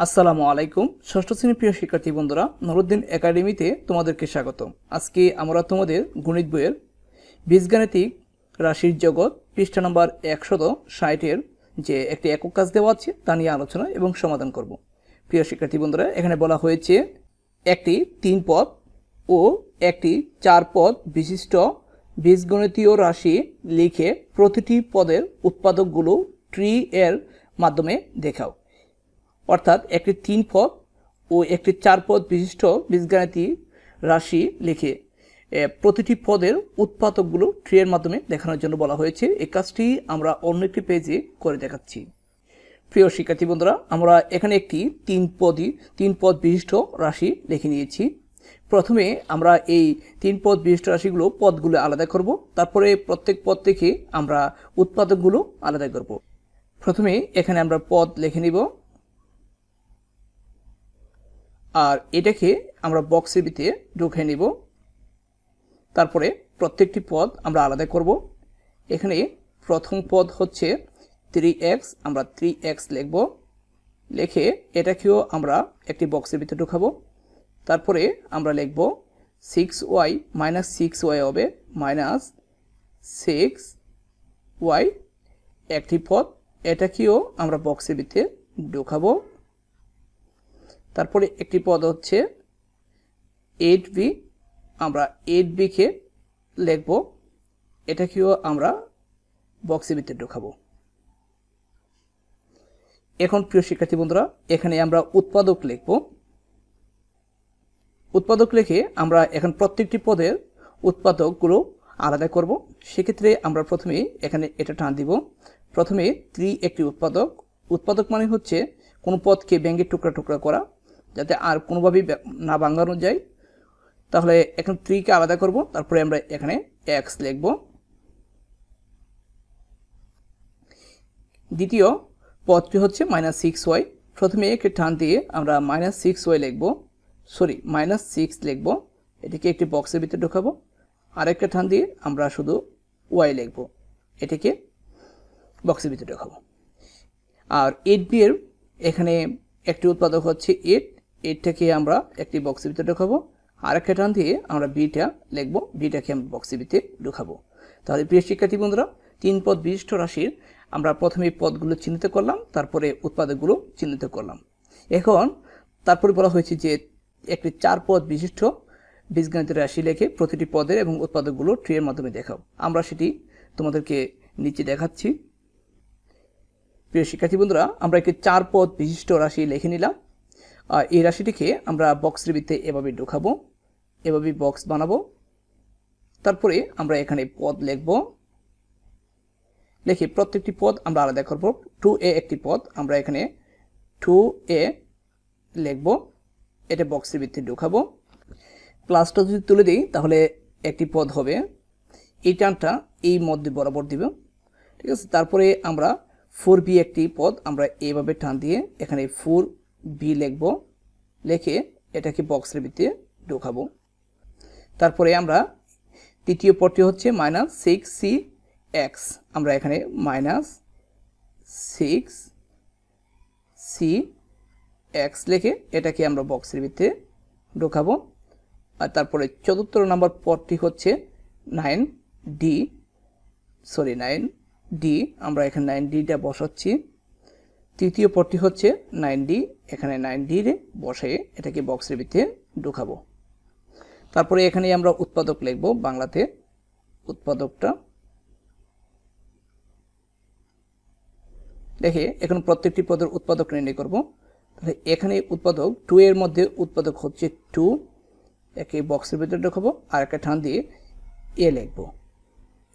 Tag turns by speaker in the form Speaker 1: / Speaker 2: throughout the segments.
Speaker 1: আসসালামু আলাইকুম। ষষ্ঠ শ্রেণীর প্রিয় শিক্ষার্থী বন্ধুরা, নুরুদ্দিন একাডেমিতে তোমাদেরকে স্বাগত। আজকে আমরা তোমাদের গণিত বইয়ের বীজগাণিতিক রাশির জগৎ পৃষ্ঠা নম্বর 160-এর যে একটি একক কাজ দেওয়া আছে তা নিয়ে আলোচনা এবং সমাধান করব। প্রিয় শিক্ষার্থী বন্ধুরা, এখানে বলা হয়েছে একটি 3 পদ ও একটি 4 পদ বিশিষ্ট বীজগণিতীয় রাশি লিখে প্রতিটি পদের উৎপাদকগুলো ট্রি এর মাধ্যমে দেখাও। অর্থাৎ একটি 3 পদ ও একটি 4 পদ বিশিষ্ট বীজগাণিতিক রাশি লিখে প্রতিটি পদের উৎপাদকগুলো ট্রি এর মাধ্যমে দেখানোর জন্য বলা হয়েছে। এই কাজটি আমরা অন্য একটি পেজে করে দেখাচ্ছি। প্রিয় শিক্ষার্থী বন্ধুরা, আমরা এখানে একটি 3 পদ বিশিষ্ট রাশি লিখে নিয়েছি। প্রথমে আমরা এই 3 পদ বিশিষ্ট রাশিগুলো পদগুলো আলাদা করব, তারপরে প্রত্যেক পদ থেকে আমরা উৎপাদকগুলো আলাদা করব। প্রথমে এখানে আমরা পদ লিখে নিব, আর এটাকে আমরা বক্সের ভিতরে ঢুকিয়ে নিব। তারপরে প্রত্যেকটি পদ আমরা আলাদা করব। এখানে প্রথম পদ হচ্ছে 3x, আমরা 3x লিখব। লিখে এটাকেও আমরা একটি বক্সের ভিতরে ঢুকাবো। তারপরে আমরা লিখব 6y মাইনাস 6y হবে মাইনাস 6y, একটি পদ, এটাকেও আমরা বক্সের ভিতরে ঢুকাবো। তারপরে একটি পদ হচ্ছে 8b, আমরা 8b কে লিখব, এটাকেও আমরা বক্সের ভিতরে ঢোকাবো। এখন প্রিয় শিক্ষার্থী বন্ধুরা, এখানে আমরা উৎপাদক লিখব। উৎপাদক লিখে আমরা এখন প্রত্যেকটি পদের উৎপাদকগুলো আলাদা করব। সেক্ষেত্রে আমরা প্রথমে এখানে এটা টান দিব। প্রথমে 3 একটি উৎপাদক। উৎপাদক মানে হচ্ছে কোনো পদকে ভেঙে টুকরা টুকরা করা, যাতে আর কোনোভাবেই না ভাঙানো যায়। তাহলে এখন 3 কে আলাদা করব। তারপরে আমরা এখানে x লিখব। দ্বিতীয় পদটি হচ্ছে মাইনাস 6y। প্রথমে একে টান দিয়ে আমরা মাইনাস 6y লিখব, মাইনাস 6 লিখব। এটিকে একটি বক্সের ভিতরে ঢোকাবো। আরেকটা টান দিয়ে আমরা শুধু y লিখব, এটিকে বক্সের ভিতরে ঢোকাবো। আর 8b এর এখানে একটি উৎপাদক হচ্ছে 8টাকে আমরা একটি বক্সের ভিতরে ঢোকাবো। আরেকটা টান দিয়ে আমরা বিটা লিখব, বিটাকে আমরা বক্সের ভিতরে ঢোকাবো। তাহলে প্রিয় শিক্ষার্থী বন্ধুরা, 3 পদ বিশিষ্ট রাশির আমরা প্রথমে পদগুলো চিহ্নিত করলাম, তারপরে উৎপাদকগুলো চিহ্নিত করলাম। এখন তারপরে বলা হয়েছে যে একটি 4 পদ বিশিষ্ট বীজগণিতের রাশি লিখে প্রতিটি পদের এবং উৎপাদকগুলো ট্রি এর মাধ্যমে দেখাও। আমরা সেটি তোমাদেরকে নিচে দেখাচ্ছি। প্রিয় শিক্ষার্থী বন্ধুরা, আমরা একটি 4 পদ বিশিষ্ট রাশি লিখে নিলাম। এই রাশিটিকে আমরা বক্সের ভিতরে এভাবে ঢোকাবো, এভাবে বক্স বানাবো। তারপরে আমরা এখানে পদ লিখব। লিখে প্রত্যেকটি পদ আমরা আলাদা করব। 2a একটি পদ, আমরা এখানে 2a লিখব, এটা বক্সের ভিতরে ঢোকাবো। প্লাসটা যদি তুলে দিই তাহলে একটি পদ হবে, এই টানটা এই মধ্যে বরাবর দিব, ঠিক আছে। তারপরে আমরা 4b একটি পদ, আমরা এইভাবে টান দিয়ে এখানে 4b লিখব। লিখে এটাকে বক্সের ভিতরে ঢোকাবো। তারপরে আমরা তৃতীয় পদটি হচ্ছে মাইনাস 6cx, আমরা এখানে মাইনাস 6cx লিখে এটাকে আমরা বক্সের ভিতরে ঢোকাবো। আর তারপরে চতুর্থ নম্বর পদটি হচ্ছে 9d, আমরা এখানে 9dটা বসাচ্ছি। তৃতীয় পদটি হচ্ছে 9d, এখানে 9d বসিয়ে এটাকে বক্সের ভিতরে ঢোকাবো। তারপরে এখানে আমরা উৎপাদক লিখব, বাংলাতে উৎপাদকটা দেখে এখন প্রত্যেকটি পদের উৎপাদক নির্ণয় করব। তাহলে এখানে উৎপাদক 2 এর মধ্যে উৎপাদক হচ্ছে 2, একে বক্সের ভিতরে ঢোকাবো। আর একটা টান দিয়ে a লিখব,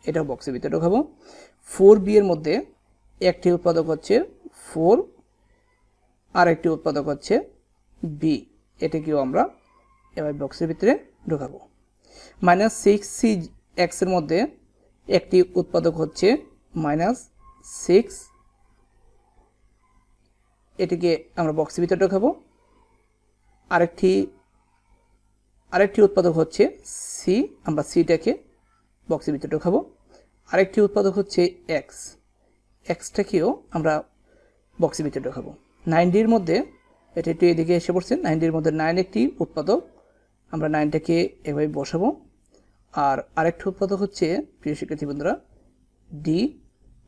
Speaker 1: এটাও বক্সের ভিতরে ঢোকাবো। 4b এর মধ্যে একটি উৎপাদক হচ্ছে 4, আর একটি উৎপাদক হচ্ছে b, এটাকেও আমরা এবার বক্সের ভিতরে ঢোকাবো। মাইনাস 6cx এর মধ্যে একটি উৎপাদক হচ্ছে মাইনাস 6, এটিকে আমরা বক্সের ভিতরে ঢোকাবো। আরেকটি উৎপাদক হচ্ছে c, আমরা cটাকে বক্সের ভিতরে ঢোকাবো। আরেকটি উৎপাদক হচ্ছে x, xটাকেও আমরা বক্সের ভিতরে ঢোকাবো। 9d এর মধ্যে এটা একটু এদিকে এসে পড়ছে। 90-এর মধ্যে 9 একটি উৎপাদক, আমরা 9টাকে এভাবে বসাবো। আর আরেকটা উৎপাদক হচ্ছে প্রিয় শিক্ষার্থী বন্ধুরা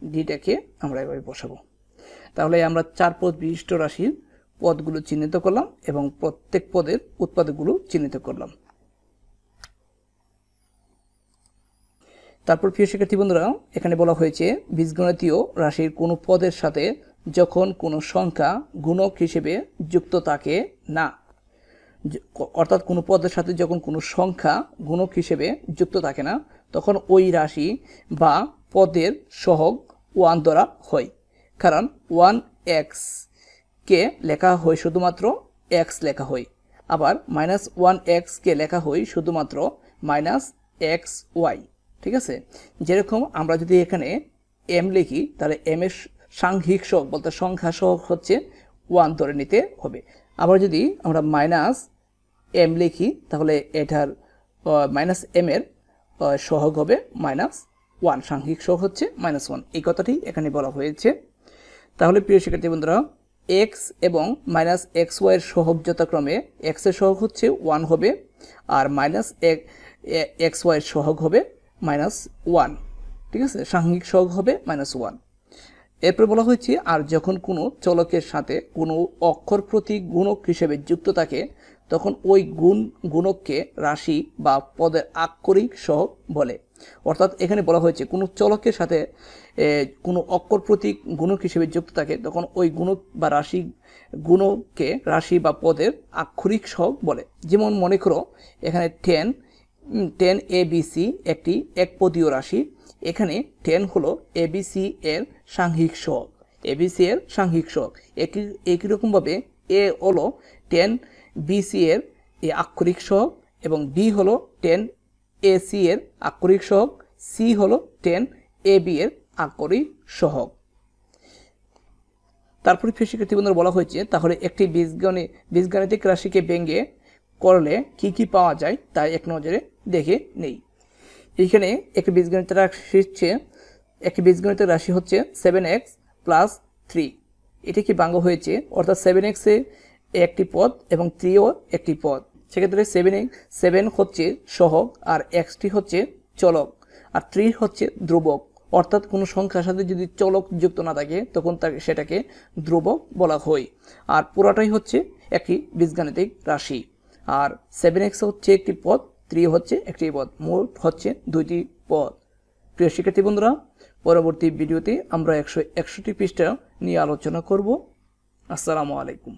Speaker 1: ডিটাকে আমরা এভাবে বসাবো। তাহলে আমরা 4 পদ বিশিষ্ট রাশির পদগুলো চিহ্নিত করলাম এবং প্রত্যেক পদের উৎপাদকগুলো চিহ্নিত করলাম। তারপর প্রিয় শিক্ষার্থী বন্ধুরা, এখানে বলা হয়েছে বীজগণিতীয় রাশির কোনো পদের সাথে যখন কোনো সংখ্যা গুণক হিসেবে যুক্ত থাকে না, অর্থাৎ কোনো পদের সাথে যখন কোনো সংখ্যা গুণক হিসেবে যুক্ত থাকে না, তখন ওই রাশি বা পদের সহগ 1 ধরা হয়। কারণ 1x কে লেখা হয় শুধুমাত্র x লেখা হয়, আবার -1x কে লেখা হয় শুধুমাত্র -xy। ঠিক আছে, যেরকম আমরা যদি এখানে m লিখি তাহলে m এর সাংখ্যিক সহগ বলতে সংখ্যা সহগ হচ্ছে 1 ধরে নিতে হবে। আবার যদি আমরা -m লিখি তাহলে এটার -m এর সহগ হবে -1, সাংখ্যিক সহগ হচ্ছে -1। এই কথাটি এখানে বলা হয়েছে। তাহলে প্রিয় শিক্ষার্থী বন্ধুরা, x এবং -xy এর সহগ যথাক্রমে x এর সহগ হচ্ছে 1 হবে আর -xy এর সহগ হবে -1। ঠিক আছে, সাংখ্যিক সহগ হবে -1। এরপর বলা হয়েছে আর যখন কোনো চলকের সাথে কোনো অক্ষর প্রতীক গুণক হিসেবে যুক্ত থাকে তখন ওই গুণককে রাশি বা পদের আক্ষরিক সহগ বলে। অর্থাৎ এখানে বলা হয়েছে কোনো চলকের সাথে কোনো অক্ষর প্রতীক গুণক হিসেবে যুক্ত থাকে তখন ওই গুণক বা গুণককে রাশি বা পদের আক্ষরিক সহগ বলে। যেমন মনে করো এখানে 10 ABC একটি একপদীয় রাশি। এখানে 10 হলো ABC এর সাংখ্যিক সহগ, ABC এর সাংখ্যিক সহগ। একই রকমভাবে A হলো 10 BC এর আক্ষরিক সহগ এবং B হলো 10 AC এর আক্ষরিক সহগ, C হলো 10 AB এর আক্ষরিক সহগ। তারপরে শিক্ষার্থী বন্ধুরা বলা হয়েছে তাহলে একটি বীজগাণিতিক রাশিকে ভেঙে করলে কি কি পাওয়া যায় তা এক নজরে দেখে নেই। এইখানে একটি বীজগণিতের রাশি হচ্ছে 7x + 3। এটি কি ভাঙ্গ হয়েছে, অর্থাৎ 7x এ একটি পদ এবং 3ও একটি পদ। সেক্ষেত্রে 7 হচ্ছে সহগ আর xটি হচ্ছে চলক আর 3 হচ্ছে ধ্রুবক। অর্থাৎ কোনো সংখ্যার সাথে যদি চলক যুক্ত না থাকে তখন সেটাকে ধ্রুবক বলা হয়। আর পুরোটাই হচ্ছে একটি বীজগাণিতিক রাশি। আর 7x হচ্ছে একটি পদ, 3 হচ্ছে একটি পদ, মোট হচ্ছে 2টি পদ। প্রিয় শিক্ষার্থী বন্ধুরা, পরবর্তী ভিডিওতে আমরা 161 পৃষ্ঠা নিয়ে আলোচনা করব। আসসালামু আলাইকুম।